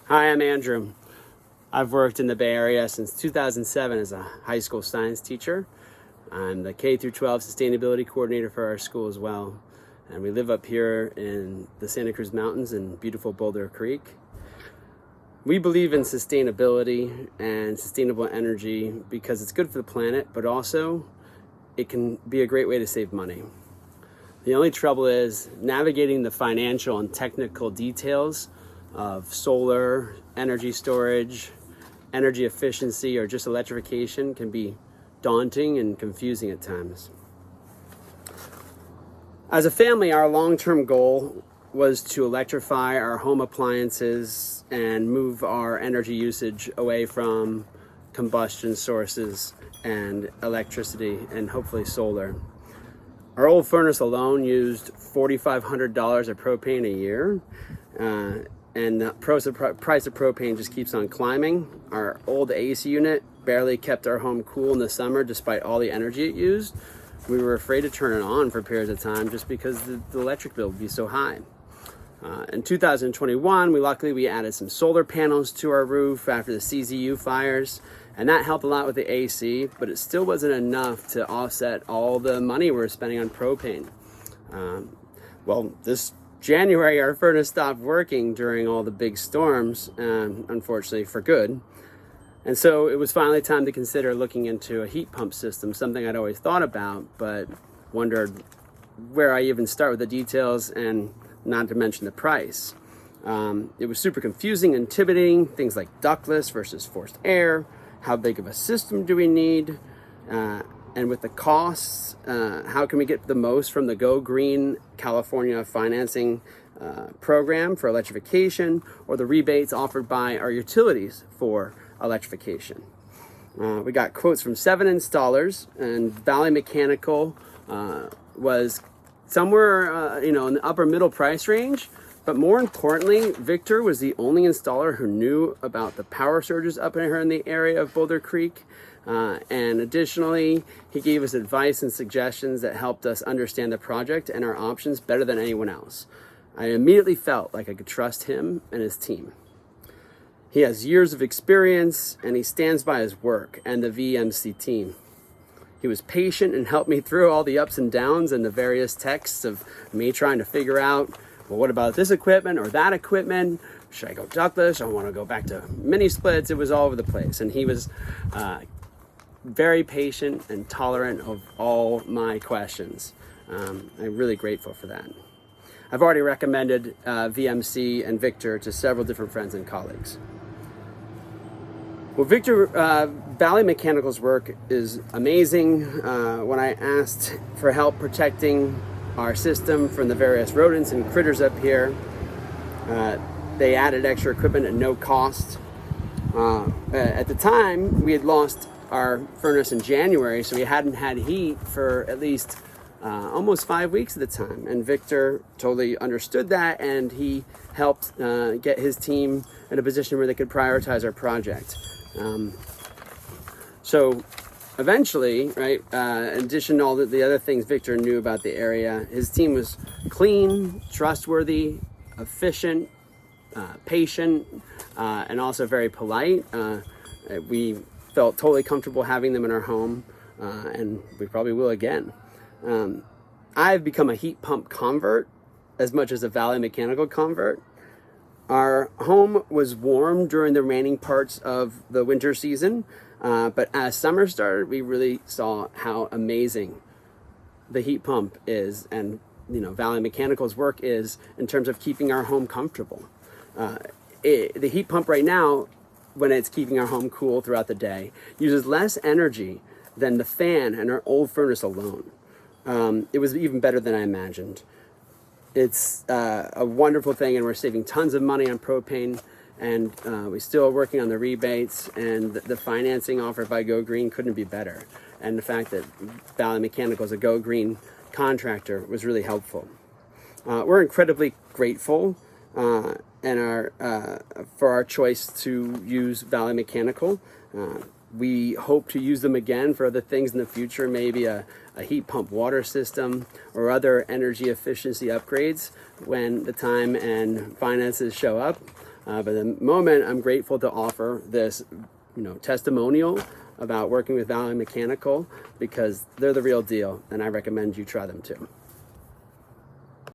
Hi, I'm Andrew. I've worked in the Bay Area since 2007 as a high school science teacher. I'm the K through 12 sustainability coordinator for our school as well. And we live up here in the Santa Cruz Mountains in beautiful Boulder Creek. We believe in sustainability and sustainable energy because it's good for the planet, but also it can be a great way to save money. The only trouble is navigating the financial and technical details of solar, energy storage, energy efficiency, or just electrification can be daunting and confusing at times. As a family, our long-term goal was to electrify our home appliances and move our energy usage away from combustion sources and electricity and hopefully solar. Our old furnace alone used $4,500 of propane a year. And the price of propane just keeps on climbing. Our old AC unit barely kept our home cool in the summer despite all the energy it used. We were afraid to turn it on for periods of time just because the electric bill would be so high. In 2021, we added some solar panels to our roof after the CZU fires, and that helped a lot with the AC, but it still wasn't enough to offset all the money we were spending on propane. This January, our furnace stopped working during all the big storms, unfortunately for good. And so it was finally time to consider looking into a heat pump system, something I'd always thought about, but wondered where I even start with the details and not to mention the price. It was super confusing and intimidating, things like ductless versus forced air, how big of a system do we need, and with the costs, how can we get the most from the Go Green California financing program for electrification or the rebates offered by our utilities for electrification? We got quotes from 7 installers, and Valley Mechanical was somewhere in the upper middle price range. But more importantly, Victor was the only installer who knew about the power surges up here in the area of Boulder Creek. And additionally, he gave us advice and suggestions that helped us understand the project and our options better than anyone else. I immediately felt like I could trust him and his team. He has years of experience and he stands by his work and the VMC team. He was patient and helped me through all the ups and downs and the various texts of me trying to figure out, well, what about this equipment or that equipment? Should I go ductless? I want to go back to mini splits. It was all over the place. And he was very patient and tolerant of all my questions. I'm really grateful for that. I've already recommended VMC and Victor to several different friends and colleagues. Well, Victor, Valley Mechanical's work is amazing. When I asked for help protecting our system from the various rodents and critters up here, they added extra equipment at no cost. At the time, we had lost our furnace in January, so we hadn't had heat for at least almost 5 weeks at the time. And Victor totally understood that, and he helped get his team in a position where they could prioritize our project. So eventually, right, in addition to all the other things Victor knew about the area, his team was clean, trustworthy, efficient, patient, and also very polite. We felt totally comfortable having them in our home, and we probably will again. I've become a heat pump convert as much as a Valley Mechanical convert. Our home was warm during the remaining parts of the winter season, but as summer started, we really saw how amazing the heat pump is, and Valley Mechanical's work is in terms of keeping our home comfortable. The heat pump right now, when it's keeping our home cool throughout the day, uses less energy than the fan and our old furnace alone. It was even better than I imagined. It's a wonderful thing, and we're saving tons of money on propane, and we're still working on the rebates, and the financing offered by Go Green couldn't be better. And the fact that Valley Mechanical is a Go Green contractor was really helpful. We're incredibly grateful for our choice to use Valley Mechanical. We hope to use them again for other things in the future, maybe a heat pump water system or other energy efficiency upgrades when the time and finances show up. But at the moment, I'm grateful to offer this, testimonial about working with Valley Mechanical, because they're the real deal, and I recommend you try them too.